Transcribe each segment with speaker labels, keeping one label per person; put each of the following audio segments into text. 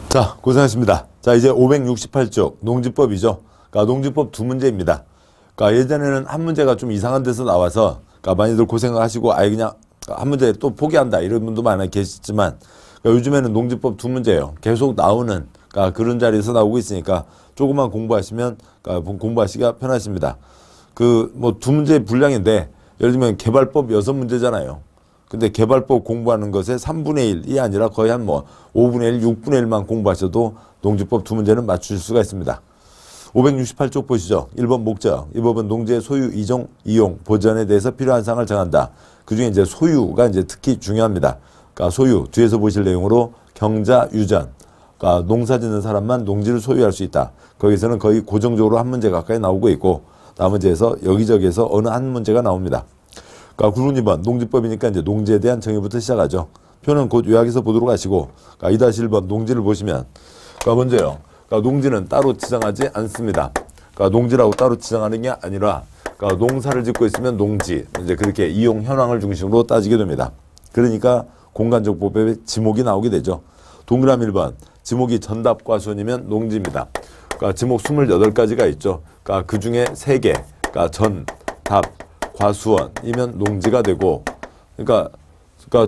Speaker 1: 자, 고생하셨습니다. 자, 이제 568쪽 농지법이죠. 그러니까 농지법 두 문제입니다. 그러니까 예전에는 한 문제가 좀 이상한 데서 나와서 그러니까 많이들 고생을 하시고 아예 그냥 한 문제 또 포기한다 이런 분도 많아 계시지만 그러니까 요즘에는 농지법 두 문제예요. 계속 나오는 그러니까 그런 자리에서 나오고 있으니까 조금만 공부하시면 그러니까 공부하시기가 편하십니다. 그 뭐 두 문제 분량인데 예를 들면 개발법 6문제잖아요. 근데 개발법 공부하는 것의 3분의 1이 아니라 거의 한 뭐 5분의 1, 6분의 1만 공부하셔도 농지법 두 문제는 맞추실 수가 있습니다. 568쪽 보시죠. 1번 목적. 이 법은 농지의 소유, 이종, 이용, 보전에 대해서 필요한 사항을 정한다. 그중에 이제 소유가 이제 특히 중요합니다. 그러니까 소유, 뒤에서 보실 내용으로 경자, 유전. 그러니까 농사 짓는 사람만 농지를 소유할 수 있다. 거기서는 거의 고정적으로 한 문제 가까이 나오고 있고 나머지에서 여기저기에서 어느 한 문제가 나옵니다. 그러니까 2번 농지법이니까 이제 농지에 대한 정의부터 시작하죠. 표는 곧 요약해서 보도록 하시고, 그러니까 2-1번 농지를 보시면, 그러니까 먼저요. 그러니까 농지는 따로 지정하지 않습니다. 그러니까 농지라고 따로 지정하는 게 아니라, 그러니까 농사를 짓고 있으면 농지, 이제 그렇게 이용 현황을 중심으로 따지게 됩니다. 그러니까 공간정보법에 지목이 나오게 되죠. 동그라미 1번 지목이 전답과수원이면 농지입니다. 그러니까 지목 28가지가 있죠. 그러니까 그 중에 3개, 그러니까 전, 답, 과수원이면 농지가 되고, 그러니까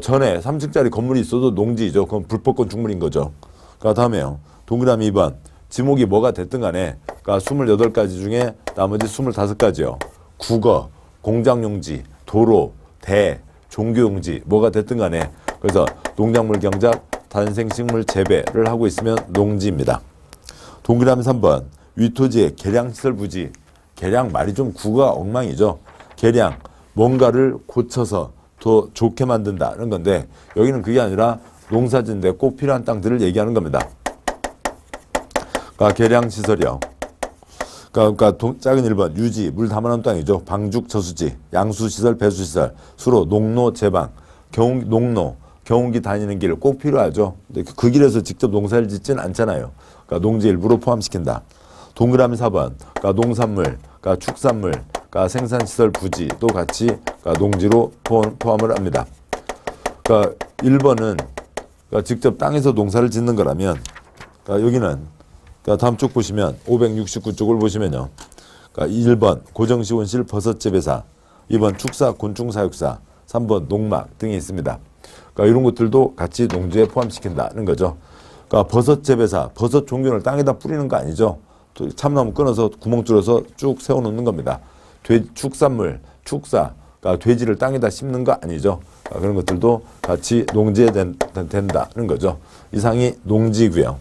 Speaker 1: 전에 3층짜리 건물이 있어도 농지죠. 그건 불법권 중물인 거죠. 그러니까 다음에요. 동그라미 2번. 지목이 뭐가 됐든 간에, 그러니까 28가지 중에 나머지 25가지요. 국어, 공장용지, 도로, 대, 종교용지, 뭐가 됐든 간에, 그래서 농작물 경작, 단생식물 재배를 하고 있으면 농지입니다. 동그라미 3번. 위토지의 계량시설 부지. 계량 말이 좀 구가 엉망이죠. 계량, 뭔가를 고쳐서 더 좋게 만든다는 건데 여기는 그게 아니라 농사짓는데 꼭 필요한 땅들을 얘기하는 겁니다. 그러니까 계량시설이요. 그러니까 작은 1번 유지, 물 담아놓은 땅이죠. 방죽, 저수지, 양수시설, 배수시설, 수로, 농로, 제방, 농로, 경운기 다니는 길 꼭 필요하죠. 근데 그 길에서 직접 농사를 짓지는 않잖아요. 그러니까 농지 일부로 포함시킨다. 동그라미 4번, 그러니까 농산물, 그러니까 축산물, 그러니까 생산시설 부지도 같이 그러니까 농지로 포함을 합니다. 그러니까 1번은 그러니까 직접 땅에서 농사를 짓는 거라면, 그러니까 여기는 그러니까 다음 쪽 보시면 569쪽을 보시면요. 그러니까 1번 고정시 온실 버섯재배사, 2번 축사 곤충사육사, 3번 농막 등이 있습니다. 그러니까 이런 것들도 같이 농지에 포함시킨다는 거죠. 그러니까 버섯재배사, 버섯 종균을 땅에다 뿌리는 거 아니죠. 참나무 끊어서 구멍 뚫어서 쭉 세워놓는 겁니다. 축산물, 축사, 그러니까 돼지를 땅에다 심는 거 아니죠. 그러니까 그런 것들도 같이 농지에 된다는 거죠. 이상이 농지고요.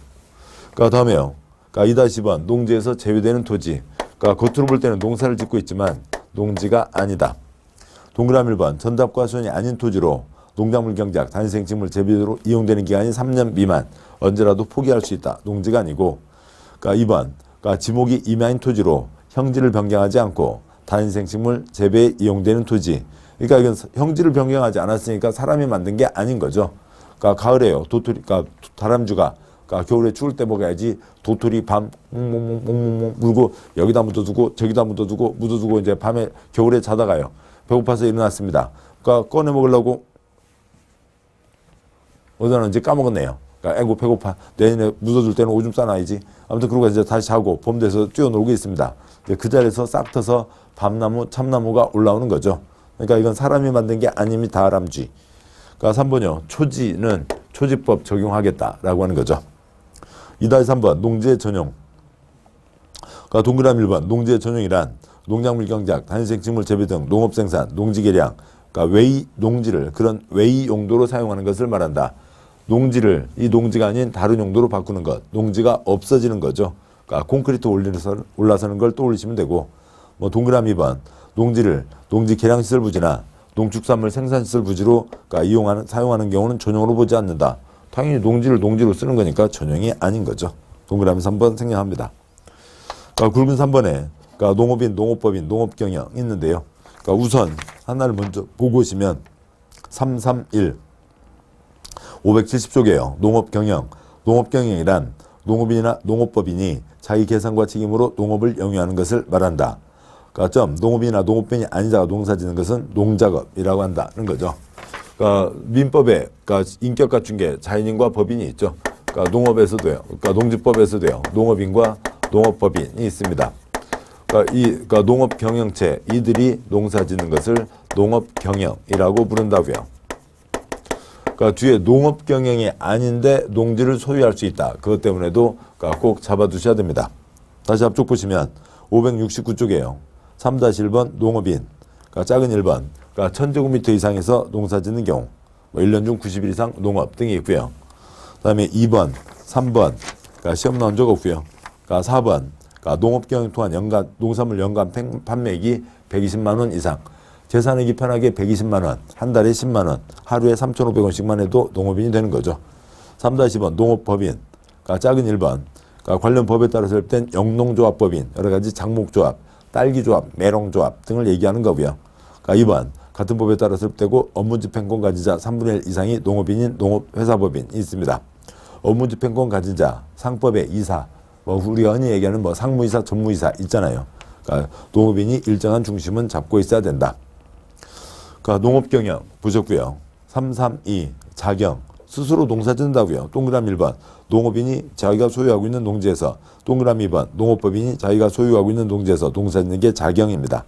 Speaker 1: 그러니까 다음에요. 그러니까 2-2번 농지에서 제외되는 토지. 그러니까 겉으로 볼 때는 농사를 짓고 있지만 농지가 아니다. 동그라미 1번 전답과수원이 아닌 토지로 농작물 경작, 단생식물 재배로 이용되는 기간이 3년 미만 언제라도 포기할 수 있다. 농지가 아니고. 그러니까 2번 그러니까 지목이 임야인 토지로 형질을 변경하지 않고 단생식물 재배에 이용되는 토지. 그러니까 이건 형질을 변경하지 않았으니까 사람이 만든 게 아닌 거죠. 그러니까 가을에요. 도토리, 그러니까 다람쥐가 그러니까 겨울에 추울 때 먹어야지 도토리 밤 몽몽몽몽 물고 여기다 묻어두고 저기다 묻어두고 이제 밤에 겨울에 자다가요. 배고파서 일어났습니다. 그러니까 꺼내 먹으려고 어디다 이제 까먹었네요. 그러니까 아이고 배고파. 내년에 묻어줄 때는 오줌 싸놔야지. 아무튼 그러고 이제 다시 자고 봄 돼서 뛰어놀고 있습니다. 그 자리에서 싹 터서 밤나무, 참나무가 올라오는 거죠. 그러니까 이건 사람이 만든 게 아님이 다람쥐. 그러니까 3번이요. 초지는 초지법 적용하겠다라고 하는 거죠. 2-3번 농지의 전용. 그러니까 동그라미 1번 농지의 전용이란 농작물 경작, 단생식물 재배 등 농업생산, 농지개량, 그러니까 외의 농지를 그런 외의 용도로 사용하는 것을 말한다. 농지를 이 농지가 아닌 다른 용도로 바꾸는 것, 농지가 없어지는 거죠. 그러니까 콘크리트 올라서는 걸 떠올리시면 되고, 뭐 동그라미 2번 농지를 농지 계량시설 부지나 농축산물 생산시설 부지로 그러니까 사용하는 경우는 전용으로 보지 않는다. 당연히 농지를 농지로 쓰는 거니까 전용이 아닌 거죠. 동그라미 3번 생략합니다. 그러니까 굵은 3번에 그러니까 농업인, 농업법인, 농업경영 있는데요. 그러니까 우선 하나를 먼저 보고 오시면 331 570쪽이에요. 농업경영. 농업경영이란 농업인이나 농업법인이 자기 계산과 책임으로 농업을 영위하는 것을 말한다. 그러니까 농업인이나 농업법인이 아닌 자가 농사짓는 것은 농작업이라고 한다는 거죠. 그러니까 민법에 그러니까 인격 갖춘 게 자연인과 법인이 있죠. 그러니까 그러니까 농업에서도요. 그러니까 농지법에서도요. 농업인과 농업법인이 있습니다. 그러니까 농업 경영체 이들이 농사 짓는 것을 농업 경영이라고 부른다고요. 그러니까 뒤에 농업 경영이 아닌데 농지를 소유할 수 있다. 그것 때문에도 그러니까 꼭 잡아두셔야 됩니다. 다시 앞쪽 보시면 569쪽이에요. 3-1번 농업인, 그러니까 작은 1번, 그러니까 1000제곱미터 이상에서 농사 짓는 경우, 뭐 1년 중 90일 이상 농업 등이 있고요. 그 다음에 2번, 3번, 그러니까 시험 나온 적 없고요. 그러니까 4번, 그러니까 농업 경영 통한 연간 농산물 연간 판매액이 120만 원 이상, 계산하기 편하게 120만 원, 한 달에 10만 원, 하루에 3,500원씩만 해도 농업인이 되는 거죠. 3-2번 농업법인, 그러니까 작은 1번, 그러니까 관련 법에 따라 설립된 영농조합법인, 여러 가지 장목조합, 딸기조합, 메롱조합 등을 얘기하는 거고요. 그러니까 2번 같은 법에 따라 설립되고 업무집행권 가진 자 3분의 1 이상이 농업인인 농업회사법인이 있습니다. 업무집행권 가진 자, 상법의 이사, 뭐 우리가 흔히 얘기하는 뭐 상무이사, 전무이사 있잖아요. 그러니까 농업인이 일정한 중심은 잡고 있어야 된다. 그러니까 농업경영 보셨고요. 332 자경, 스스로 농사 짓는다고요. 동그라미 1번 농업인이 자기가 소유하고 있는 농지에서, 동그라미 2번 농업법인이 자기가 소유하고 있는 농지에서 농사 짓는 게 자경입니다.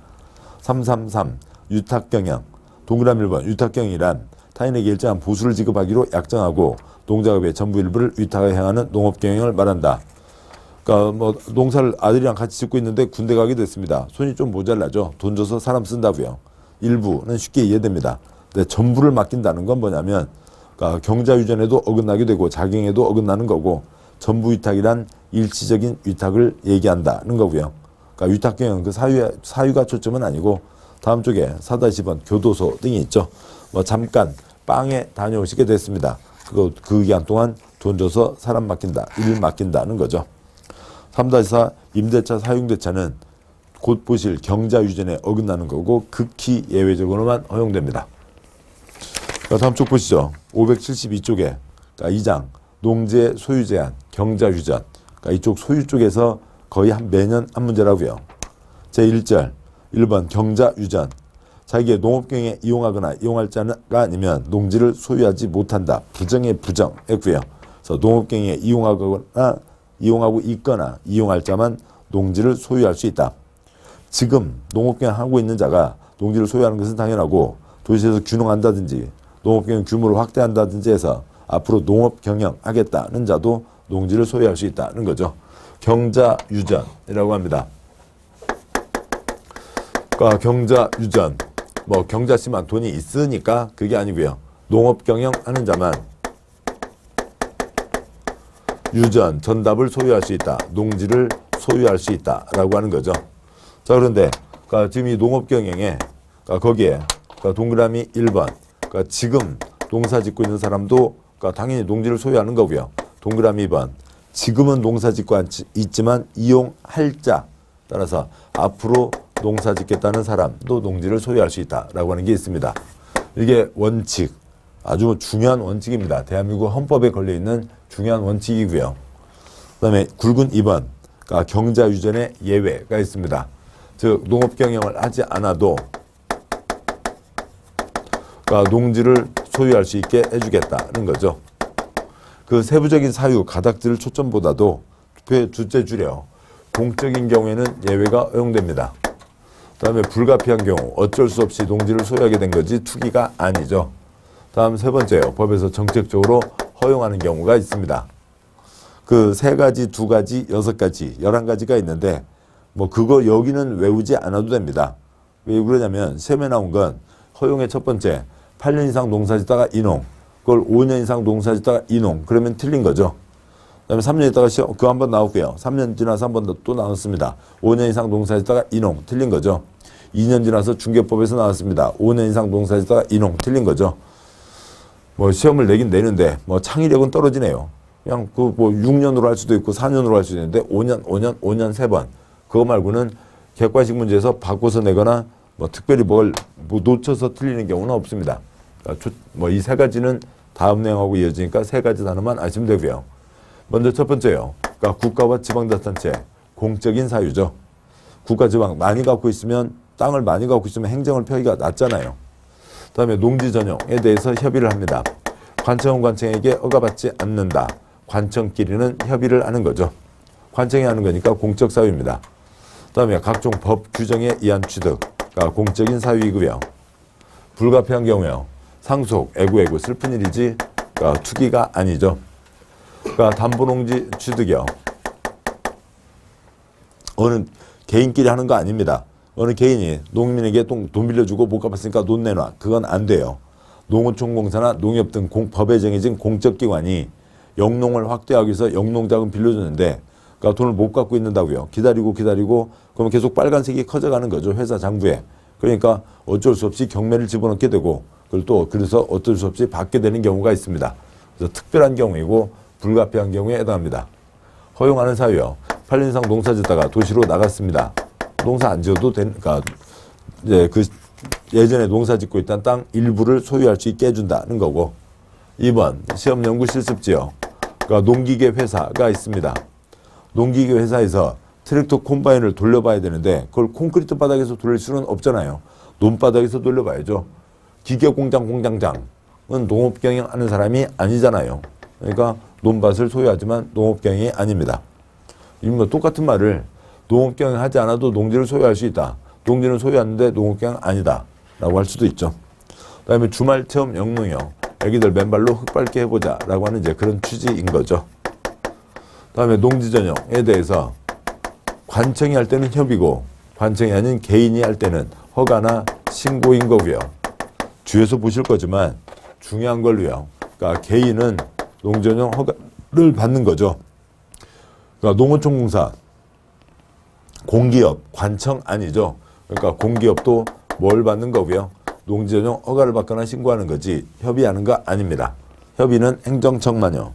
Speaker 1: 333 유탁경영, 동그라미 1번 유탁경이란 타인에게 일정한 보수를 지급하기로 약정하고 농작업의 전부 일부를 위탁하여 행하는 농업경영을 말한다. 그러니까 뭐 농사를 아들이랑 같이 짓고 있는데 군대 가게 됐습니다. 손이 좀 모자라죠. 돈 줘서 사람 쓴다고요. 일부는 쉽게 이해됩니다. 근데 전부를 맡긴다는 건 뭐냐면, 그러니까 경자유전에도 어긋나게 되고 자경에도 어긋나는 거고, 전부 위탁이란 일시적인 위탁을 얘기한다는 거고요. 그러니까 위탁경영 그 사유가 초점은 아니고, 다음 쪽에 4-10번 교도소 등이 있죠. 뭐 잠깐 빵에 다녀오시게 됐습니다. 그 기간 동안 돈 줘서 사람 맡긴다, 일 맡긴다는 거죠. 3-4 임대차 사용대차는 곧 보실 경자유전에 어긋나는 거고 극히 예외적으로만 허용됩니다. 다음 쪽 보시죠. 572쪽에 그러니까 2장 농지의 소유 제한, 경자유전, 그러니까 이쪽 소유 쪽에서 거의 매년 한 문제라고요. 제1절 1번 경자유전, 자기의 농업경에 이용하거나 이용할 자가 아니면 농지를 소유하지 못한다. 부정의 부정했고요. 그래서 농업경에 이용하고 있거나 이용할 자만 농지를 소유할 수 있다. 지금 농업경영 하고 있는 자가 농지를 소유하는 것은 당연하고, 도시에서 균형한다든지 농업경영 규모를 확대한다든지 해서 앞으로 농업경영 하겠다는 자도 농지를 소유할 수 있다는 거죠. 경자유전이라고 합니다. 그러니까 경자유전, 뭐 경자씨만 돈이 있으니까 그게 아니고요. 농업경영 하는 자만 유전, 전답을 소유할 수 있다. 농지를 소유할 수 있다라고 하는 거죠. 자, 그런데 그러니까 지금 이 농업경영에 그러니까 거기에 그러니까 동그라미 1번, 그러니까 지금 농사 짓고 있는 사람도 그러니까 당연히 농지를 소유하는 거고요. 동그라미 2번, 지금은 농사 짓고 있지만 이용할 자, 따라서 앞으로 농사 짓겠다는 사람도 농지를 소유할 수 있다라고 하는 게 있습니다. 이게 원칙, 아주 중요한 원칙입니다. 대한민국 헌법에 걸려있는 중요한 원칙이고요. 그 다음에 굵은 2번, 그러니까 경자유전의 예외가 있습니다. 즉 농업경영을 하지 않아도 그러니까 농지를 소유할 수 있게 해주겠다는 거죠. 그 세부적인 사유, 가닥들 초점보다도 둘째 줄이요. 공적인 경우에는 예외가 허용됩니다. 그 다음에 불가피한 경우, 어쩔 수 없이 농지를 소유하게 된 거지 투기가 아니죠. 다음 세 번째요. 법에서 정책적으로 허용하는 경우가 있습니다. 그 3가지, 2가지, 6가지, 11가지가 있는데 뭐 그거 여기는 외우지 않아도 됩니다. 왜 그러냐면 시험에 나온 건 허용의 첫 번째, 8년 이상 농사 짓다가 이농, 그걸 5년 이상 농사 짓다가 이농, 그러면 틀린 거죠. 그 다음에 3년 있다가 시험 그거 한번 나왔고요. 3년 지나서 한 번 또 나왔습니다. 5년 이상 농사 짓다가 이농, 틀린 거죠. 2년 지나서 중개법에서 나왔습니다. 5년 이상 농사 짓다가 이농, 틀린 거죠. 뭐 시험을 내긴 내는데 뭐 창의력은 떨어지네요. 그냥 그 뭐 6년으로 할 수도 있고 4년으로 할 수도 있는데 5년 3번. 그거 말고는 객관식 문제에서 바꿔서 내거나 뭐 특별히 뭘 뭐 놓쳐서 틀리는 경우는 없습니다. 그러니까 뭐 이 3가지는 다음 내용하고 이어지니까 3가지 단어만 아시면 되고요. 먼저 첫 번째요. 그러니까 국가와 지방자치단체, 공적인 사유죠. 국가 지방 많이 갖고 있으면, 땅을 많이 갖고 있으면 행정을 펴기가 낫잖아요. 그다음에 농지 전용에 대해서 협의를 합니다. 관청은 관청에게 허가받지 않는다. 관청끼리는 협의를 하는 거죠. 관청이 하는 거니까 공적 사유입니다. 그다음에 각종 법 규정에 의한 취득, 그러니까 공적인 사유이고요. 불가피한 경우에요. 상속, 애구 슬픈 일이지 그러니까 투기가 아니죠. 그러니까 담보농지 취득이요. 어느 개인끼리 하는 거 아닙니다. 어느 개인이 농민에게 돈 빌려주고 못 갚았으니까 돈 내놔. 그건 안 돼요. 농어촌공사나 농협 등 법에 정해진 공적기관이 영농을 확대하기 위해서 영농자금 빌려주는데 그러니까 돈을 못 갚고 있는다고요. 기다리고 그러면 계속 빨간색이 커져가는 거죠. 회사 장부에. 그러니까 어쩔 수 없이 경매를 집어넣게 되고 그걸 또 그래서 어쩔 수 없이 받게 되는 경우가 있습니다. 그래서 특별한 경우이고 불가피한 경우에 해당합니다. 허용하는 사유요. 8년 이상 농사 짓다가 도시로 나갔습니다. 농사 안 지어도 되니까 이제 그 예전에 농사 짓고 있던 땅 일부를 소유할 수 있게 해준다는 거고. 2번 시험 연구 실습지요. 그러니까 농기계 회사가 있습니다. 농기계 회사에서 트랙터 콤바인을 돌려봐야 되는데 그걸 콘크리트 바닥에서 돌릴 수는 없잖아요. 논바닥에서 돌려봐야죠. 기계공장 공장장은 농업 경영하는 사람이 아니잖아요. 그러니까 논밭을 소유하지만 농업 경영이 아닙니다. 뭐 똑같은 말을 농업 경영하지 않아도 농지를 소유할 수 있다. 농지는 소유하는데 농업 경영 아니다. 라고 할 수도 있죠. 그 다음에 주말 체험 영농이요. 애기들 맨발로 흙 밟게 해보자. 라고 하는 이제 그런 취지인 거죠. 그 다음에 농지 전용에 대해서 관청이 할 때는 협의고 관청이 아닌 개인이 할 때는 허가나 신고인 거고요. 주에서 보실 거지만 중요한 걸로요. 그러니까 개인은 농전용 허가를 받는 거죠. 그러니까 농어촌공사 공기업 관청 아니죠. 그러니까 공기업도 뭘 받는 거고요. 농지전용 허가를 받거나 신고하는 거지 협의하는 거 아닙니다. 협의는 행정청만요.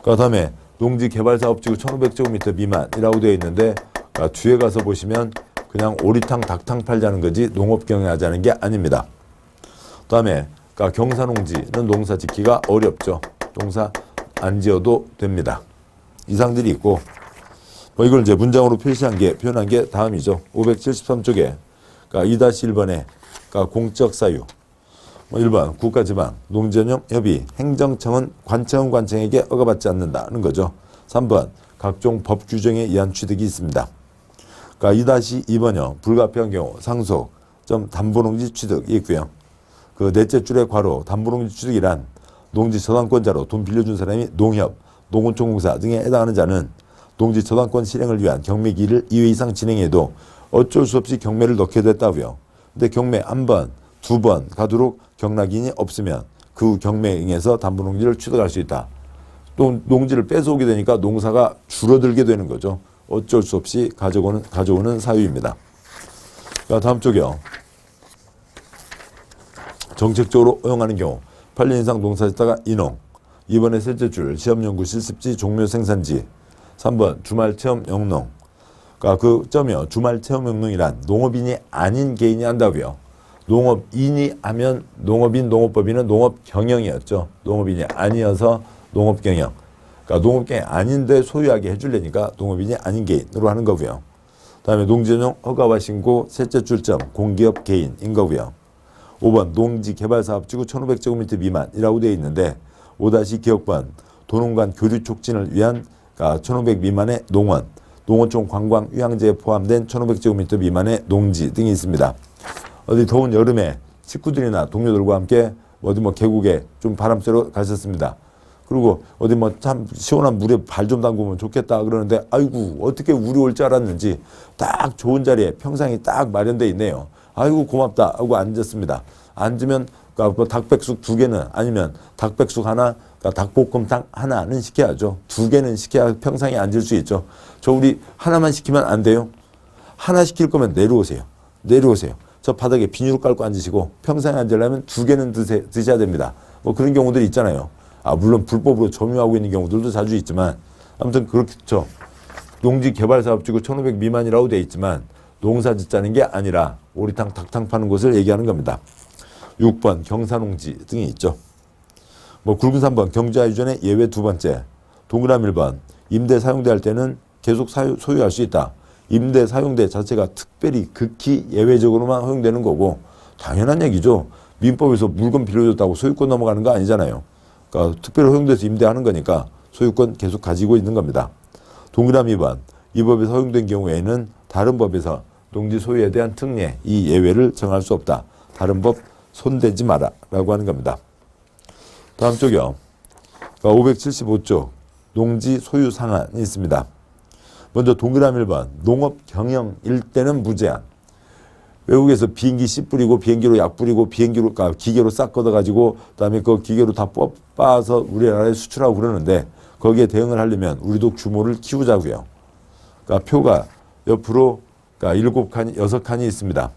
Speaker 1: 그 다음에 농지개발사업지구 1500제곱미터 미만이라고 되어 있는데 그러니까 뒤에 가서 보시면 그냥 오리탕 닭탕 팔자는 거지 농업 경영하자는 게 아닙니다. 그 다음에 그러니까 경사농지는 농사 짓기가 어렵죠. 농사 안 지어도 됩니다. 이상들이 있고 뭐 이걸 이제 문장으로 표현한 게 다음이죠. 573쪽에 그러니까 2-1번에 그러니까 공적 사유. 1번 국가지방 농지전용 협의 행정청은 관청에게 허가받지 않는다는 거죠. 3번 각종 법 규정에 의한 취득이 있습니다. 그러니까 2-2번요. 불가피한 경우 상속 담보농지 취득이 있고요. 그 넷째 줄의 괄호 담보농지 취득이란 농지 저당권자로 돈 빌려준 사람이 농협, 농어촌공사 등에 해당하는 자는 농지 저당권 실행을 위한 경매기일을 2회 이상 진행해도 어쩔 수 없이 경매를 넣게 됐다고요. 근데 경매 한 번, 두 번 가도록 경락인이 없으면 그 경매에 응해서 담보농지를 취득할 수 있다. 또 농지를 뺏어오게 되니까 농사가 줄어들게 되는 거죠. 어쩔 수 없이 가져오는 사유입니다. 자, 다음 쪽이요. 정책적으로 허용하는 경우 8년 이상 농사 짓다가 인농. 2번에 셋째 줄 시험연구 실습지 종묘 생산지. 3번 주말 체험 영농. 그러니까 그 점이요. 주말 체험 영농이란 농업인이 아닌 개인이 한다고요. 농업인이 하면 농업인, 농업법인은 농업 경영이었죠. 농업인이 아니어서 농업 경영. 그러니까 농업 경영이 아닌데 소유하게 해주려니까 농업인이 아닌 개인으로 하는 거고요. 그다음에 농지전용 허가와 신고 셋째 줄점 공기업 개인인 거고요. 5번 농지개발사업지구 1500제곱미터 미만이라고 되어 있는데 5-기억번 도농간 교류 촉진을 위한 그러니까 1500 미만의 농원, 농어촌 관광 휴양지에 포함된 1500제곱미터 미만의 농지 등이 있습니다. 어디 더운 여름에 식구들이나 동료들과 함께 어디 계곡에 좀 바람 쐬러 가셨습니다. 그리고 어디 참 시원한 물에 발 좀 담그면 좋겠다 그러는데 아이고 어떻게 우리 올 줄 알았는지 딱 좋은 자리에 평상이 딱 마련돼 있네요. 아이고 고맙다 하고 앉았습니다. 앉으면 그러니까 닭백숙 2개는 아니면 닭백숙 하나, 그러니까 닭볶음탕 하나는 시켜야죠. 2개는 시켜야 평상에 앉을 수 있죠. 저 우리 하나만 시키면 안 돼요? 하나 시킬 거면 내려오세요. 저 바닥에 비닐을 깔고 앉으시고 평상에 앉으려면 2개는 드셔야 됩니다. 뭐 그런 경우들이 있잖아요. 물론 불법으로 점유하고 있는 경우들도 자주 있지만 아무튼 그렇죠. 농지개발사업지구 1500 미만이라고 되어 있지만 농사 짓자는 게 아니라 오리탕 닭탕 파는 곳을 얘기하는 겁니다. 6번 경사농지 등이 있죠. 굵은 3번 경주화 이전의 예외 2번째. 동그라미 1번 임대 사용대 할 때는 계속 소유할 수 있다. 임대 사용대 자체가 특별히 극히 예외적으로만 허용되는 거고 당연한 얘기죠. 민법에서 물건 빌려줬다고 소유권 넘어가는 거 아니잖아요. 그러니까 특별히 허용돼서 임대하는 거니까 소유권 계속 가지고 있는 겁니다. 동그라미 2번, 이 법에서 허용된 경우에는 다른 법에서 농지 소유에 대한 특례, 이 예외를 정할 수 없다. 다른 법 손대지 마라 라고 하는 겁니다. 다음 쪽이요. 575쪽 농지 소유 상한이 있습니다. 먼저 동그라미 1번, 농업 경영일 때는 무제한. 외국에서 비행기 씨 뿌리고 비행기로 약 뿌리고 비행기로 기계로 싹 걷어가지고 그다음에 그 기계로 다 뽑아서 우리나라에 수출하고 그러는데 거기에 대응을 하려면 우리도 규모를 키우자고요. 그러니까 표가 옆으로 7칸이 6칸이 있습니다.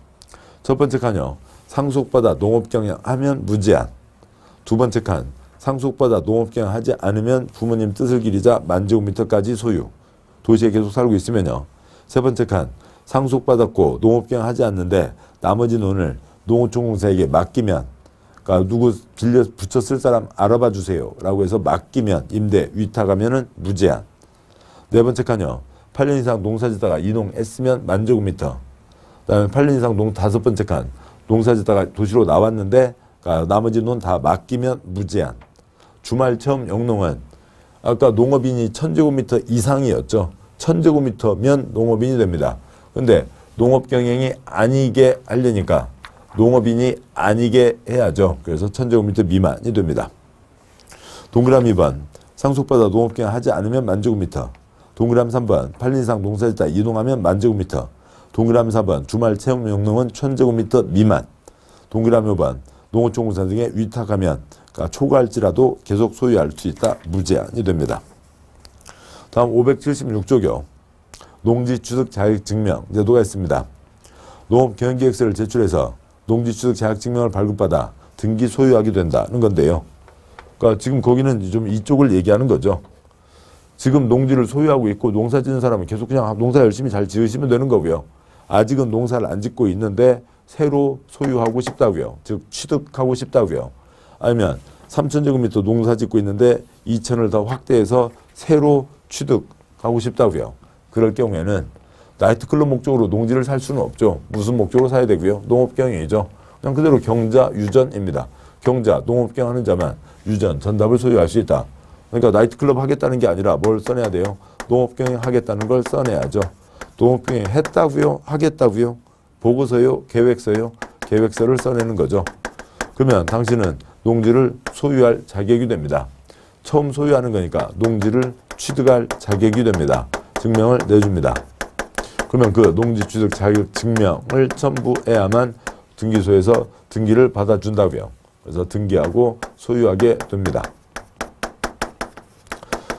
Speaker 1: 첫 번째 칸이요. 상속받아 농업경영하면 무제한. 두 번째 칸. 상속받아 농업경영하지 않으면 부모님 뜻을 기리자 만제곱미터까지 소유. 도시에 계속 살고 있으면요. 세 번째 칸. 상속받았고 농업경영하지 않는데 나머지 돈을 농어촌공사에게 맡기면, 그러니까 누구 빌려 붙여 쓸 사람 알아봐 주세요 라고 해서 맡기면, 임대 위탁하면은 무제한. 네 번째 칸이요. 8년 이상 농사짓다가 이농 했으면 만제곱미터. 그다음에 8년 이상 다섯 번째 칸. 농사짓다가 도시로 나왔는데 그러니까 나머지 돈 다 맡기면 무제한. 주말 체험 영농은 아까 농업인이 1000제곱미터 이상이었죠. 1000제곱미터면 농업인이 됩니다. 근데 농업 경영이 아니게 하려니까 농업인이 아니게 해야죠. 그래서 1000제곱미터 미만이 됩니다. 동그라미 2번, 상속받아 농업 경영 하지 않으면 만제곱미터. 동그라미 3번, 8년 이상 농사짓다 이동하면 만제곱미터. 동그라미 4번, 주말 체험 영농은 1000제곱미터 미만. 동그라미 5번, 농어촌공사 등에 위탁하면, 그러니까 초과할지라도 계속 소유할 수 있다. 무제한이 됩니다. 다음 576조요. 농지 취득 자격 증명 제도가 있습니다. 농업 경영계획서를 제출해서 농지 취득 자격 증명을 발급받아 등기 소유하게 된다는 건데요. 그러니까 지금 거기는 좀 이쪽을 얘기하는 거죠. 지금 농지를 소유하고 있고 농사 짓는 사람은 계속 그냥 농사 열심히 잘 지으시면 되는 거고요. 아직은 농사를 안 짓고 있는데 새로 소유하고 싶다고요. 즉 취득하고 싶다고요. 아니면 3000제곱미터 농사 짓고 있는데 2000을 더 확대해서 새로 취득하고 싶다고요. 그럴 경우에는 나이트클럽 목적으로 농지를 살 수는 없죠. 무슨 목적으로 사야 되고요? 농업경영이죠. 그냥 그대로 경자, 유전입니다. 경자, 농업경영하는 자만 유전, 전답을 소유할 수 있다. 그러니까 나이트클럽 하겠다는 게 아니라 뭘 써내야 돼요? 농업경영 하겠다는 걸 써내야죠. 농업경영 했다고요? 하겠다고요? 보고서요? 계획서요? 계획서를 써내는 거죠. 그러면 당신은 농지를 소유할 자격이 됩니다. 처음 소유하는 거니까 농지를 취득할 자격이 됩니다. 증명을 내줍니다. 그러면 그 농지 취득 자격 증명을 첨부해야만 등기소에서 등기를 받아준다고요. 그래서 등기하고 소유하게 됩니다.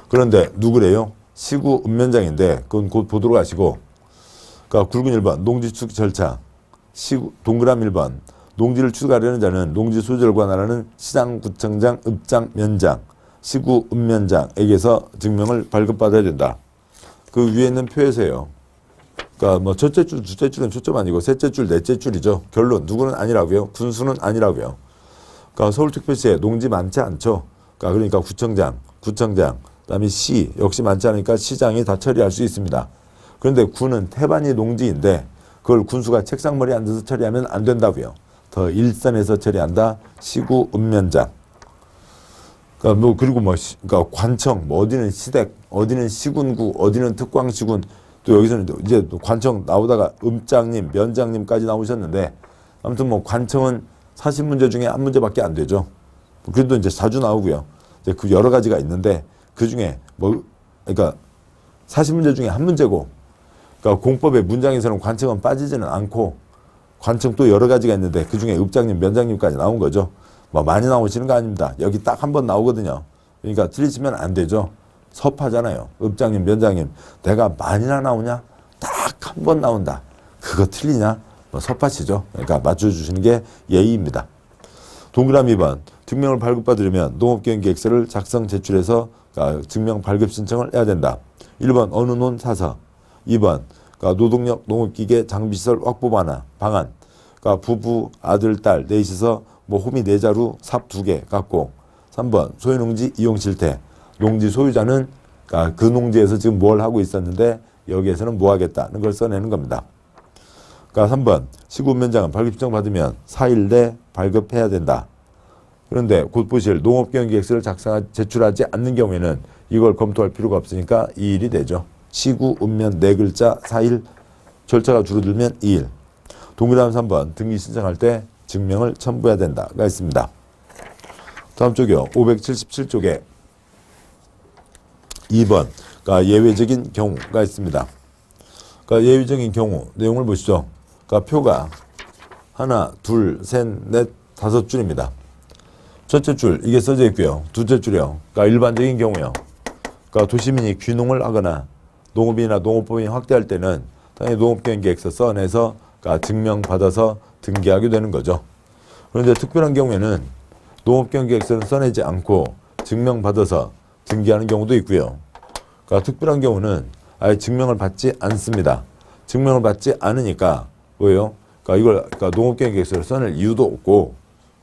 Speaker 1: 그런데 누구래요? 시구 읍면장인데 그건 곧 보도록 하시고, 그러니까 굵은 1번 농지 취득 절차, 동그라미 1번 농지를 취득하려는 자는 농지 소유자를 관할하는 시장, 구청장, 읍장, 면장, 시구 읍면장에게서 증명을 발급받아야 된다. 그 위에 있는 표에서요. 그러니까 뭐 첫째 줄, 둘째 줄은 초점 아니고 셋째 줄, 넷째 줄이죠. 결론 누구는 아니라고요. 군수는 아니라고요. 그러니까 서울특별시에 농지 많지 않죠. 그러니까 구청장, 그다음에 시 역시 많지 않으니까 시장이 다 처리할 수 있습니다. 그런데 군은 태반이 농지인데 그걸 군수가 책상머리에 앉아서 처리하면 안 된다고요. 더 일선에서 처리한다. 시구 읍면장. 그러니까 관청, 어디는 시댁, 어디는 시군구, 어디는 특광시군, 또 여기서는 이제 관청 나오다가 읍장님, 면장님까지 나오셨는데, 아무튼 관청은 40문제 중에 한 문제밖에 안 되죠. 그래도 이제 자주 나오고요. 이제 그 여러 가지가 있는데, 그 중에 그러니까 40문제 중에 한 문제고, 그러니까 공법의 문장에서는 관청은 빠지지는 않고, 관청 또 여러 가지가 있는데, 그 중에 읍장님, 면장님까지 나온 거죠. 많이 나오시는 거 아닙니다. 여기 딱 한 번 나오거든요. 그러니까 틀리시면 안 되죠. 섭하잖아요. 읍장님, 면장님. 내가 많이나 나오냐? 딱 한 번 나온다. 그거 틀리냐? 섭하시죠. 그러니까 맞춰주시는 게 예의입니다. 동그라미 2번. 증명을 발급받으려면 농업경영계획서를 작성 제출해서 증명 발급 신청을 해야 된다. 1번 어느 논 사서. 2번 노동력, 농업기계, 장비시설 확보 방안. 부부, 아들, 딸 넷이서 홈이 4자루, 삽 2개 갖고. 3번 소유농지 이용 실태. 농지 소유자는 그 농지에서 지금 뭘 하고 있었는데 여기에서는 뭐 하겠다는 걸 써내는 겁니다. 3번 시구면장은 발급 신청 받으면 4일 내 발급해야 된다. 그런데 곧 보실 농업경영계획서를 제출하지 않는 경우에는 이걸 검토할 필요가 없으니까 2일이 되죠. 시구, 운면 4글자 4일, 절차가 줄어들면 2일. 동그라미 3번 등기 신청할 때 증명을 첨부해야 된다가 있습니다. 다음 쪽이요. 577쪽에 2번 그러니까 예외적인 경우가 있습니다. 그러니까 예외적인 경우 내용을 보시죠. 그러니까 표가 하나, 둘, 셋, 넷, 5줄입니다. 첫째 줄 이게 써져 있고요. 둘째 줄이요. 그러니까 일반적인 경우요. 그러니까 도시민이 귀농을 하거나 농업이나 농업법인이 확대할 때는 당연히 농업경영계획서 써내서 그러니까 증명받아서 등기하게 되는 거죠. 그런데 특별한 경우에는 농업경영계획서는 써내지 않고 증명받아서 등기하는 경우도 있고요. 그러니까 특별한 경우는 아예 증명을 받지 않습니다. 증명을 받지 않으니까 뭐예요? 그러니까 농업경영계획서를 써낼 이유도 없고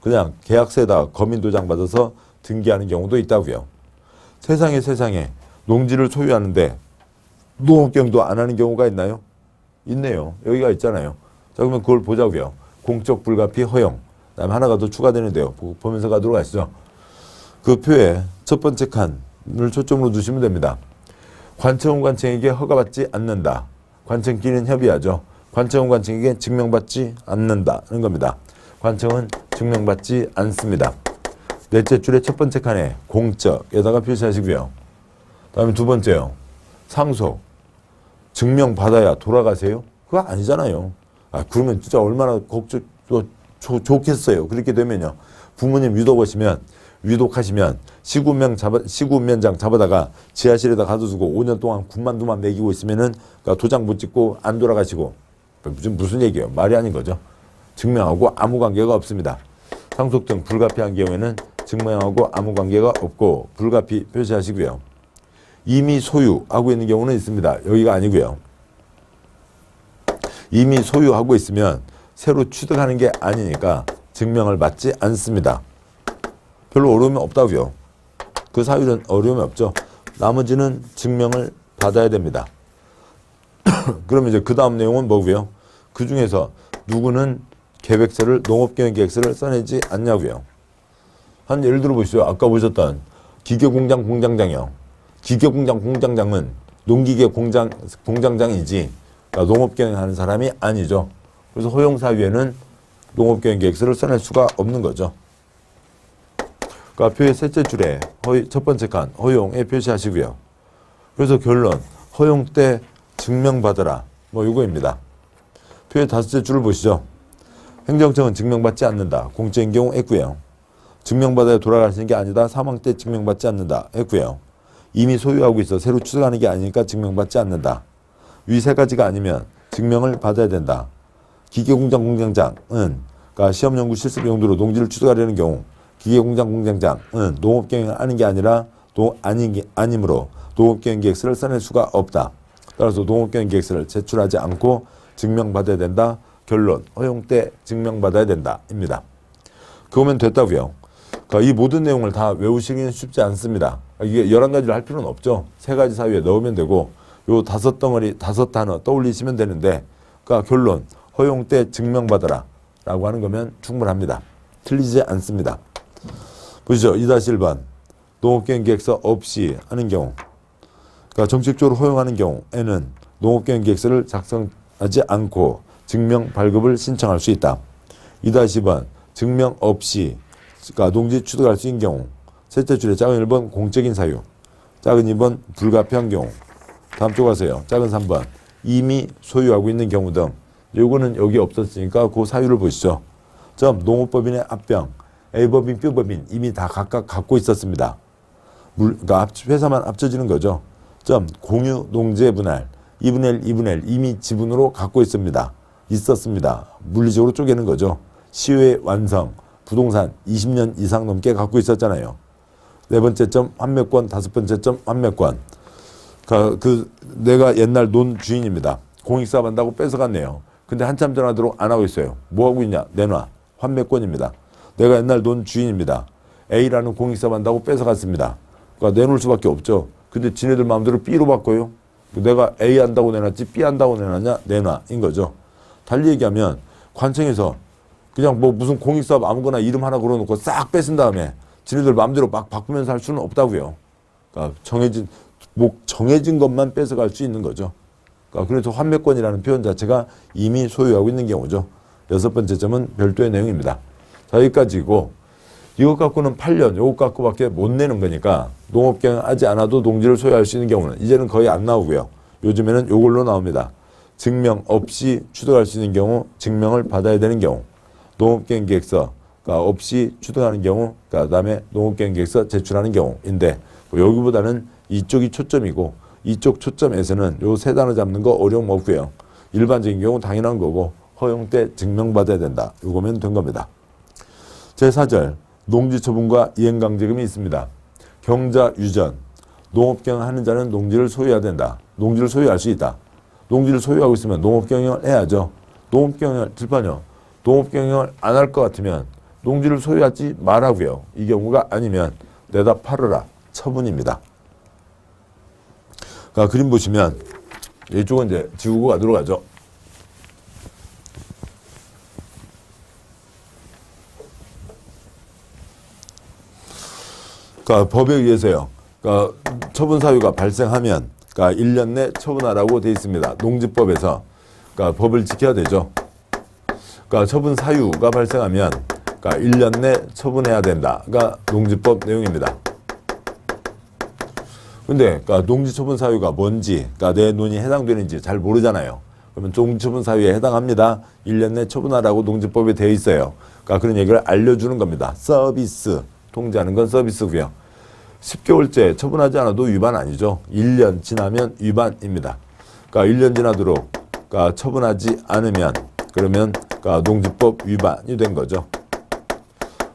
Speaker 1: 그냥 계약서에다 거민도장 받아서 등기하는 경우도 있다고요. 세상에 농지를 소유하는데 농업경도 안 하는 경우가 있나요? 있네요. 여기가 있잖아요. 자, 그러면 그걸 보자고요. 공적 불가피 허용. 그다음에 하나가 더 추가되는데요. 보면서 가도록 하시죠. 그 표에 첫 번째 칸을 초점으로 두시면 됩니다. 관청은 관청에게 허가받지 않는다. 관청끼리는 협의하죠. 관청은 관청에게 증명받지 않는다는 겁니다. 관청은 증명받지 않습니다. 넷째 줄의 첫 번째 칸에 공적에다가 표시하시고요. 다음에 두 번째요. 상속. 증명받아야 돌아가세요? 그거 아니잖아요. 그러면 진짜 얼마나 좋겠어요. 그렇게 되면요. 부모님 위독하시면 시구면장 잡아다가 지하실에다 가둬두고 5년 동안 군만두만 먹이고 있으면은 그러니까 도장 못 찍고 안 돌아가시고 무슨 얘기예요? 말이 아닌 거죠. 증명하고 아무 관계가 없습니다. 상속 등 불가피한 경우에는 증명하고 아무 관계가 없고 불가피 표시하시고요. 이미 소유하고 있는 경우는 있습니다. 여기가 아니고요. 이미 소유하고 있으면 새로 취득하는 게 아니니까 증명을 받지 않습니다. 별로 어려움이 없다고요. 그 사유는 어려움이 없죠. 나머지는 증명을 받아야 됩니다. 그러면 이제 그 다음 내용은 뭐고요? 그 중에서 누구는 농업경영계획서를 써내지 않냐고요. 한 예를 들어 보시죠. 아까 보셨던 기계공장 공장장이요. 기계공장 공장장은 농기계 공장장이지 그러니까 농업경영하는 사람이 아니죠. 그래서 허용사유에는 농업경영계획서를 써낼 수가 없는 거죠. 그러니까 표의 셋째 줄에 첫 번째 칸 허용에 표시하시고요. 그래서 결론 허용 때 증명받으라 뭐 이거입니다. 표의 다섯째 줄을 보시죠. 행정청은 증명받지 않는다. 공적인 경우 했고요. 증명받아야 돌아가시는 게 아니다. 사망 때 증명받지 않는다 했고요. 이미 소유하고 있어 새로 취득하는 게 아니니까 증명받지 않는다. 위 세 가지가 아니면 증명을 받아야 된다. 기계공장 공장장은 그러니까 시험연구 실습 용도로 농지를 취득하려는 경우 기계공장 공장장은 농업경영을 하는 게 아니라 아니므로 농업경영계획서를 써낼 수가 없다. 따라서 농업경영계획서를 제출하지 않고 증명받아야 된다. 결론 허용 때 증명받아야 된다 입니다. 그거면 됐다고요. 그러니까 이 모든 내용을 다 외우시기는 쉽지 않습니다. 이게 11가지를 할 필요는 없죠. 3가지 사이에 넣으면 되고 요 5덩어리 5단어 떠올리시면 되는데 그러니까 결론 허용 때 증명받아라 라고 하는 거면 충분합니다. 틀리지 않습니다. 보시죠. 2-1번 농업경영계획서 없이 하는 경우 그러니까 정책적으로 허용하는 경우에는 농업경영계획서를 작성하지 않고 증명 발급을 신청할 수 있다. 2-2번 증명 없이 그러니까 농지 취득할 수 있는 경우 셋째 줄에 작은 1번 공적인 사유 작은 2번 불가피한 경우 다음 쪽 가세요. 작은 3번 이미 소유하고 있는 경우 등 요거는 여기 없었으니까 그 사유를 보시죠. 점 농업법인의 합병 A법인 B법인 이미 다 각각 갖고 있었습니다. 그러니까 회사만 합쳐지는 거죠. 점 공유 농지의 분할 2분의 1, 2분의 1 이미 지분으로 갖고 있었습니다. 물리적으로 쪼개는 거죠. 시효의 완성 부동산 20년 이상 넘게 갖고 있었잖아요. 네 번째 점 환매권, 다섯 번째 점 환매권. 내가 옛날 논 주인입니다. 공익사업 한다고 뺏어갔네요. 근데 한참 전화도록 안 하고 있어요. 뭐 하고 있냐? 내놔. 환매권입니다. 내가 옛날 논 주인입니다. A라는 공익사업 한다고 뺏어갔습니다. 그러니까 내놓을 수밖에 없죠. 근데 지네들 마음대로 B로 바꿔요. 내가 A 한다고 내놨지 B 한다고 내놨냐? 내놔. 인 거죠. 달리 얘기하면 관청에서 그냥 뭐 무슨 공익사업 아무거나 이름 하나 걸어놓고 싹 뺏은 다음에 지네들 마음대로 막 바꾸면서 할 수는 없다고요. 그러니까 정해진 것만 뺏어갈 수 있는 거죠. 그러니까 그래서 환매권이라는 표현 자체가 이미 소유하고 있는 경우죠. 여섯 번째 점은 별도의 내용입니다. 자, 여기까지고 이것 갖고는 8년, 이것 갖고밖에 못 내는 거니까 농업경영 하지 않아도 농지를 소유할 수 있는 경우는 이제는 거의 안 나오고요. 요즘에는 이걸로 나옵니다. 증명 없이 취득할 수 있는 경우, 증명을 받아야 되는 경우, 농업경영계획서 없이 취득하는 경우, 그다음에 농업경영계획서 제출하는 경우인데 여기보다는 이쪽이 초점이고 이쪽 초점에서는 요 세 단어 잡는 거 어려움 없고요. 일반적인 경우 당연한 거고 허용 때 증명받아야 된다. 요거면 된 겁니다. 제4절 농지처분과 이행강제금이 있습니다. 경자 유전 농업경영 하는 자는 농지를 소유해야 된다. 농지를 소유할 수 있다. 농지를 소유하고 있으면 농업경영을 해야죠. 농업경영을 들판요. 농업경영을 안 할 것 같으면 농지를 소유하지 말라고요. 이 경우가 아니면 내다 팔아라. 처분입니다. 그러니까 그림 보시면 이쪽은 이제 지우고 가도록 하죠. 그러니까 법에 의해서요. 그러니까 처분 사유가 발생하면 그러니까 1년 내 처분하라고 되어 있습니다. 농지법에서. 그러니까 법을 지켜야 되죠. 그러니까 처분 사유가 발생하면 그러니까 1년 내 처분해야 된다가 농지법 내용입니다. 근데 그러니까 농지처분 사유가 뭔지, 그러니까 내 논이 해당되는지 잘 모르잖아요. 그러면 농지처분 사유에 해당합니다. 1년 내 처분하라고 농지법에 되어 있어요. 그러니까 그런 얘기를 알려주는 겁니다. 서비스, 통지하는 건 서비스고요. 10개월째 처분하지 않아도 위반 아니죠. 1년 지나면 위반입니다. 그러니까 1년 지나도록 그러니까 처분하지 않으면 그러면 그러니까 농지법 위반이 된 거죠.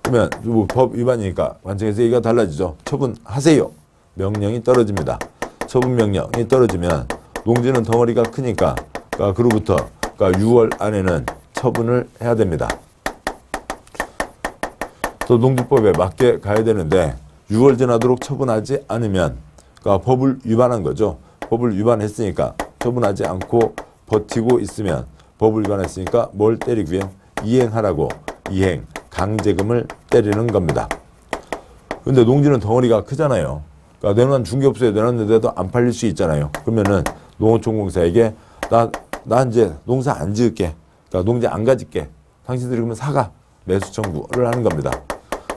Speaker 1: 그러면 법 위반이니까 관청에서 얘기가 달라지죠. 처분하세요. 명령이 떨어집니다. 처분 명령이 떨어지면 농지는 덩어리가 크니까 그로부터 6월 안에는 처분을 해야 됩니다. 또 농지법에 맞게 가야 되는데 6월 지나도록 처분하지 않으면 법을 위반한 거죠. 법을 위반했으니까 처분하지 않고 버티고 있으면 법을 위반했으니까 뭘 때리고요? 이행하라고 이행, 강제금을 때리는 겁니다. 근데 농지는 덩어리가 크잖아요. 그러니까 내놓은 중개업소에 내놨는데도 안 팔릴 수 있잖아요. 그러면은 농어촌공사에게 나 이제 농사 안 지을게. 그러니까 농지 안 가질게. 당신들이 그러면 사가. 매수 청구를 하는 겁니다.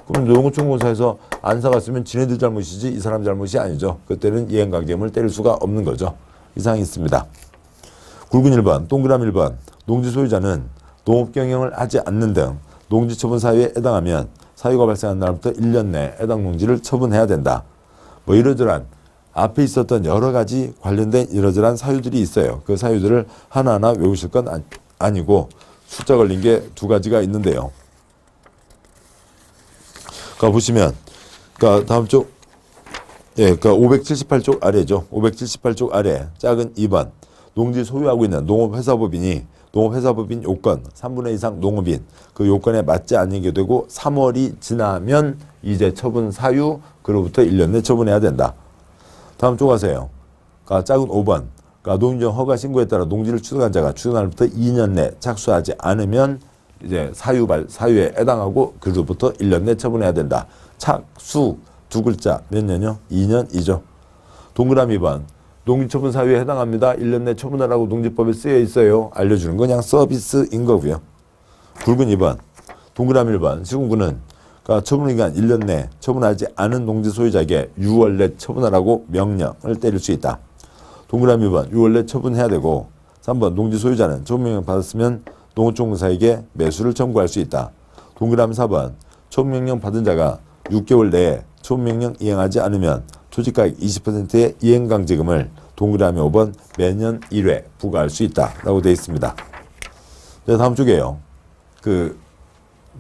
Speaker 1: 그럼 농어촌공사에서 안 사갔으면 지네들 잘못이지 이 사람 잘못이 아니죠. 그때는 이행강제금을 때릴 수가 없는 거죠. 이상이 있습니다. 굵은 1번, 동그라미 1번. 농지 소유자는 농업경영을 하지 않는 등 농지처분 사유에 해당하면 사유가 발생한 날부터 1년 내에 해당 농지를 처분해야 된다. 뭐 이러저러한 앞에 있었던 여러 가지 관련된 이러저러한 사유들이 있어요. 그 사유들을 하나하나 외우실 건 아니고 숫자 걸린 게 두 가지가 있는데요. 그러니까 보시면 그러니까 다음 쪽 그러니까 578쪽 아래죠. 578쪽 아래 작은 2번 농지 소유하고 있는 농업회사법인이 농업회사법인 요건 3분의 2 이상 농업인 그 요건에 맞지 않게 되고 3월이 지나면 이제 처분 사유 그로부터 1년 내 처분해야 된다. 다음 쪽 가세요. 그러니까 작은 5번 그러니까 농지정 허가 신고에 따라 농지를 취득한 자가 취득 날부터 2년 내 착수하지 않으면 이제 사유에 해당하고 그로부터 1년 내 처분해야 된다. 착수 두 글자 몇 년이요? 2년이죠. 동그라미 2번 농지처분 사유에 해당합니다. 1년 내 처분하라고 농지법에 쓰여 있어요. 알려주는 건 그냥 서비스인 거고요. 굵은 2번 동그라미 1번 시군구는 그러니까 처분기간 1년 내 처분하지 않은 농지 소유자에게 6월 내 처분하라고 명령을 때릴 수 있다. 동그라미 2번 6월 내 처분해야 되고 3번 농지 소유자는 처분명령 받았으면 농어촌공사에게 매수를 청구할 수 있다. 동그라미 4번 처분명령 받은 자가 6개월 내에 처분명령 이행하지 않으면 토지가액 20%의 이행강제금을 동그라미 5번 매년 1회 부과할 수 있다라고 되어 있습니다. 다음 쪽이에요. 그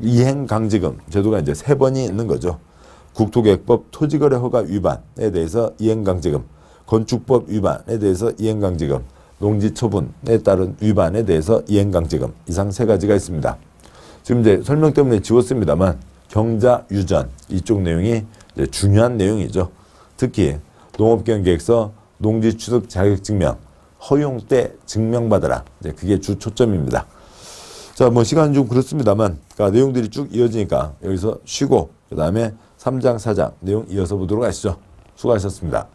Speaker 1: 이행강제금 제도가 이제 3번이 있는 거죠. 국토계획법 토지거래 허가 위반에 대해서 이행강제금, 건축법 위반에 대해서 이행강제금, 농지처분에 따른 위반에 대해서 이행강제금 이상 3가지가 있습니다. 지금 이제 설명 때문에 지웠습니다만 경자 유전 이쪽 내용이 이제 중요한 내용이죠. 특히 농업경영계획서, 농지취득 자격증명, 허용 때 증명받아라. 이제 그게 주 초점입니다. 자, 뭐 시간은 좀 그렇습니다만 그러니까 내용들이 쭉 이어지니까 여기서 쉬고 그 다음에 3장, 4장 내용 이어서 보도록 하시죠. 수고하셨습니다.